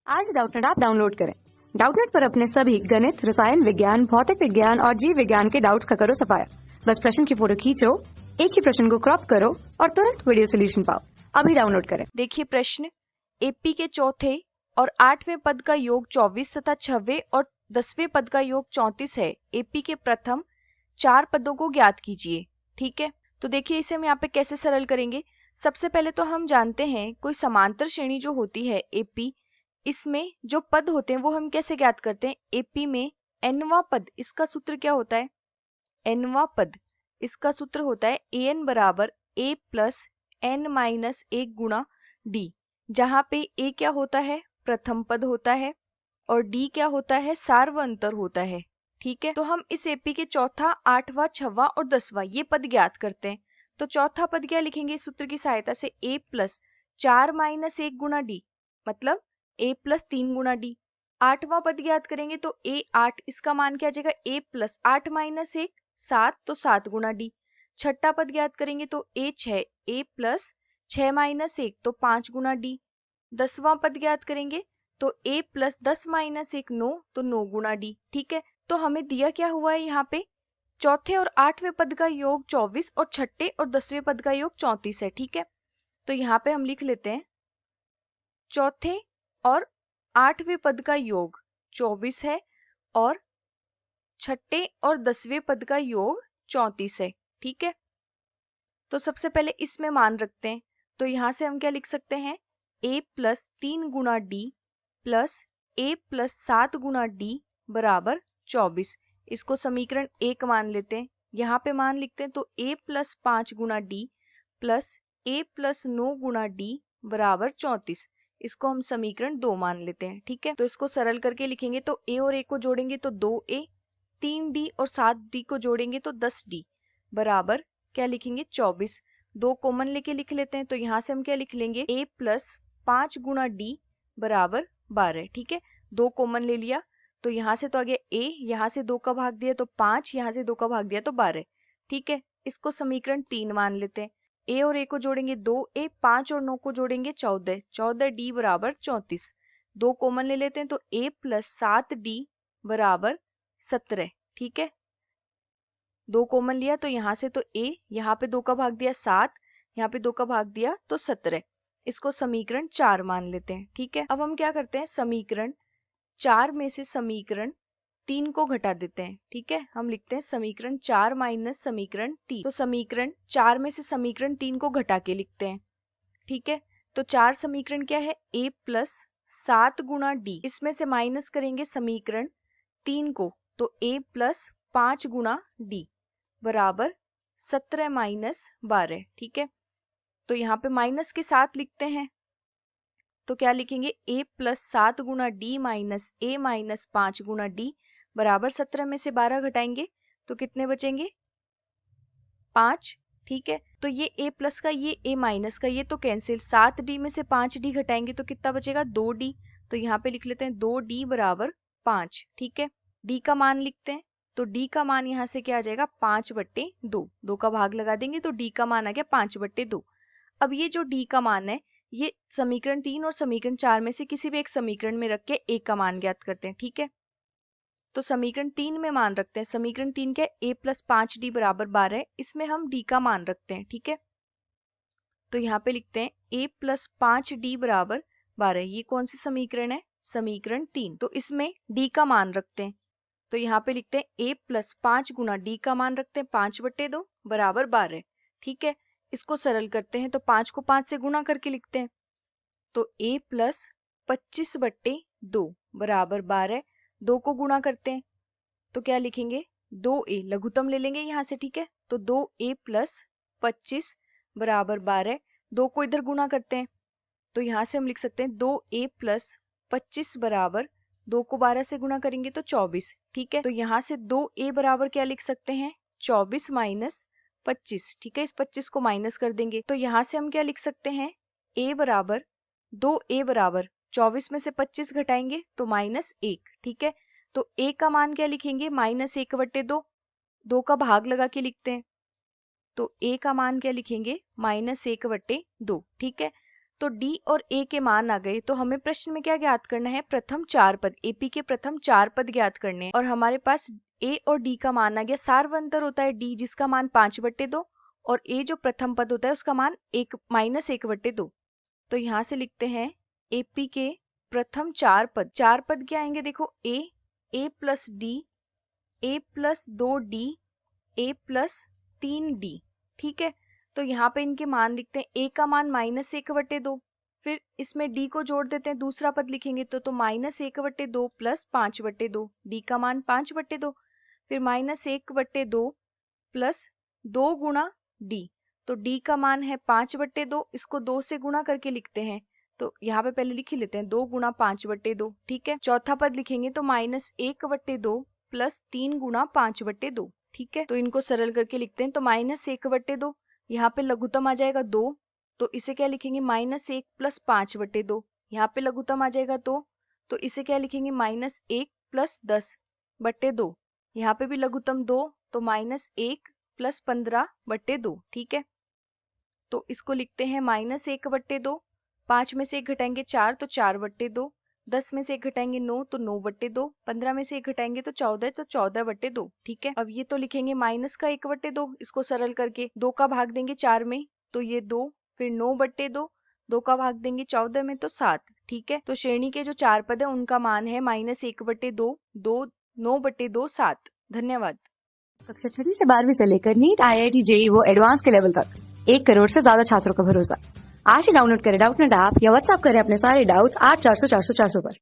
आज Doubtnut app download करें। Doubtnut पर अपने सभी गणित, रसायन विज्ञान, भौतिक विज्ञान और जीव विज्ञान के डाउट्स का करो सफाया। बस प्रश्न की फोटो खींचो, एक ही प्रश्न को क्रॉप करो और तुरंत वीडियो सोल्यूशन पाओ। अभी डाउनलोड करें। देखिए प्रश्न, एपी के चौथे और 8वें पद का योग 24 तथा 6वें और 10वें पद का योग 34 है। एपी के प्रथम 4 पदों को ज्ञात कीजिए। ठीक है, तो देखिए इसे हम यहाँ पे कैसे सरल करेंगे। सबसे पहले तो हम जानते हैं कोई समांतर श्रेणी जो होती है एपी, इसमें जो पद होते हैं वो हम कैसे ज्ञात करते हैं। एपी में एनवा पद, इसका सूत्र क्या होता है। एनवा पद, इसका सूत्र होता है एन बराबर ए प्लस एन माइनस 1 गुणा डी, जहां पे ए क्या होता है, प्रथम पद होता है, और डी क्या होता है, सार्वअंतर होता है। ठीक है, तो हम इस एपी के चौथा, 8वां, 6वां और 10वां ये पद ज्ञात करते हैं। तो चौथा पद क्या लिखेंगे इस सूत्र की सहायता से, ए प्लस 4 माइनस 1 गुणा डी, मतलब ए प्लस 3 गुणा डी। 8वां पद ज्ञात करेंगे तो ए 8, इसका मान क्या आ जाएगा, ए प्लस 8 माइनस 1 7, तो 7 गुणा डी। छठा पद ज्ञात करेंगे तो ए 6, ए प्लस 6 माइनस 1 तो 5 गुणा डी। 10वां पद ज्ञात करेंगे तो ए प्लस 10 माइनस 1 9, तो 9 गुणा डी। ठीक है, तो हमें दिया क्या हुआ है यहाँ पे, चौथे और 8वें पद का योग 24 और छठे और 10वें पद का योग 34 है। ठीक है, तो यहाँ पे हम लिख लेते हैं चौथे और 8वें पद का योग 24 है और छठे और 10वें पद का योग 34 है। ठीक है, तो सबसे पहले इसमें मान रखते हैं। तो यहां से हम क्या लिख सकते हैं, a प्लस 3 गुणा डी प्लस a प्लस 7 गुणा डी बराबर 24। इसको समीकरण 1 मान लेते हैं। यहाँ पे मान लिखते हैं तो a प्लस 5 गुणा डी प्लस a प्लस 9 गुणा डी बराबर 34। इसको हम समीकरण 2 मान लेते हैं। ठीक है, तो इसको सरल करके लिखेंगे तो a और a को जोड़ेंगे तो 2a, 3d और 7d को जोड़ेंगे तो 10d बराबर क्या लिखेंगे 24। 2 कॉमन लेके लिख लेते हैं तो यहाँ से हम क्या लिख लेंगे, a प्लस 5 गुणा डी बराबर 12। ठीक है, 2 कॉमन ले लिया तो यहाँ से तो आ गया a, यहाँ से 2 का भाग दिया तो 5, यहाँ से 2 का भाग दिया तो 12। ठीक है, इसको समीकरण 3 मान लेते हैं। a और a को जोड़ेंगे 2a, 5 और 9 को जोड़ेंगे 14, 14d बराबर 34। 2 कॉमन ले लेते हैं तो a प्लस 7d बराबर 17। ठीक है, 2 कॉमन लिया तो यहाँ से तो a, यहाँ पे 2 का भाग दिया 7, यहाँ पे 2 का भाग दिया तो 17। इसको समीकरण 4 मान लेते हैं। ठीक है, अब हम क्या करते हैं, समीकरण 4 में से समीकरण 3 को घटा देते हैं। ठीक है, हम लिखते हैं समीकरण 4 माइनस समीकरण 3। तो समीकरण 4 में से समीकरण 3 को घटा के लिखते हैं। ठीक है, तो 4 समीकरण क्या है, a प्लस 7 गुणा डी, इसमें से माइनस करेंगे समीकरण 3 को तो a प्लस 5 गुणा डी बराबर 17 माइनस 12। ठीक है, तो यहाँ पे माइनस के साथ लिखते हैं तो क्या लिखेंगे, a प्लस 7 गुणा डी माइनस a माइनस 5 गुणा डी बराबर 17 में से 12 घटाएंगे तो कितने बचेंगे, 5। ठीक है, तो ये a प्लस का ये a माइनस का ये तो कैंसिल, 7d में से 5d घटाएंगे तो कितना बचेगा, 2d। तो यहाँ पे लिख लेते हैं 2d बराबर 5। ठीक है, d का मान लिखते हैं तो d का मान यहाँ से क्या आ जाएगा, 5/2। 2 का भाग लगा देंगे तो d का मान आ गया 5/2। अब ये जो d का मान है ये समीकरण 3 और समीकरण 4 में से किसी भी एक समीकरण में रख के a का मान ज्ञात करते हैं। ठीक है, तो समीकरण 3 में मान रखते हैं। समीकरण 3 क्या है, a प्लस 5d बराबर 12 है, इसमें हम d का मान रखते हैं। ठीक है, तो यहाँ पे लिखते हैं a प्लस 5d बराबर 12। ये कौन सी समीकरण है, समीकरण 3। तो इसमें d का मान रखते हैं तो यहाँ पे लिखते हैं a प्लस 5 गुना डी का मान रखते हैं 5/2 बराबर 12। ठीक है, इसको सरल करते हैं तो 5 को 5 से गुणा करके लिखते हैं तो a प्लस 25/2 बराबर 12। 2 को गुणा करते हैं तो क्या लिखेंगे, 2a, लघुत्तम ले लेंगे यहाँ से। ठीक है, तो 2a प्लस 25 बराबर 12। 2 को इधर गुणा करते हैं तो यहाँ से हम लिख सकते हैं 2a प्लस 25 बराबर 2 को 12 से गुणा करेंगे तो 24। ठीक है, तो यहाँ से 2a बराबर क्या लिख सकते हैं, 24 माइनस 25। ठीक है, इस 25 को माइनस कर देंगे तो यहाँ से हम क्या लिख सकते हैं, a बराबर 2a बराबर 24 में से 25 घटाएंगे तो -1। ठीक है, तो a का मान क्या लिखेंगे, -1/2। 2 का भाग लगा के लिखते हैं तो a का मान क्या लिखेंगे, -1/2। ठीक है, तो डी और ए के मान आ गए। तो हमें प्रश्न में क्या ज्ञात करना है? प्रथम चार पद, एपी के प्रथम चार पद ज्ञात करने हैं। और हमारे पास ए और डी का मान आ गया। सार्वंतर होता है डी, जिसका मान 5/2, और ए जो प्रथम पद होता है उसका मान -1/2। तो यहाँ से लिखते हैं एपी के प्रथम चार पद क्या आएंगे? देखो, ए प्लस डी, ए प्लस 2d, ए प्लस 3d। ठीक है, तो यहाँ पे इनके मान लिखते हैं। ए का मान -1/2, फिर इसमें डी को जोड़ देते हैं, दूसरा पद लिखेंगे तो -1/2 प्लस 5/2, डी का मान 5/2, फिर -1/2 प्लस 2 गुणा डी, तो डी का मान है 5/2, इसको 2 से गुणा करके लिखते हैं। तो यहाँ पे पहले लिख ही लेते हैं, 2 गुणा 5/2। ठीक है, चौथा पद लिखेंगे तो -1/2 प्लस 3 गुणा 5/2। ठीक है, तो इनको सरल करके लिखते हैं। तो -1/2, यहाँ पे लघुत्तम आ जाएगा 2, तो इसे क्या लिखेंगे? -1 प्लस 5/2। यहाँ पे लघुत्तम आ जाएगा 2, तो इसे क्या लिखेंगे? -1 प्लस 10/2। यहाँ पे भी लघुत्तम 2, तो -1 प्लस 15/2। ठीक है, तो इसको लिखते हैं -1/2, 5 में से 1 घटाएंगे 4, तो 4/2, 10 में से 1 घटाएंगे 9, तो 9/2, 15 में से 1 घटाएंगे तो 14, तो 14/2। ठीक है, अब ये तो लिखेंगे माइनस का 1/2, इसको सरल करके 2 का भाग देंगे 4 में, तो ये 2, फिर 9/2, 2 का भाग देंगे 14 में, तो 7। ठीक है, तो श्रेणी के जो चार पद है उनका मान है -1/2, 9/2, 7। धन्यवाद। कक्षा 6वीं से 12वीं से लेकर नीट, IIT, JEE वो एडवांस के लेवल तक 1 करोड़ से ज्यादा छात्रों का भरोसा। आज ही डाउनलोड करें डाउटनेट ऐप या व्हाट्सएप करें अपने सारे डाउट्स 8400 400 400 पर।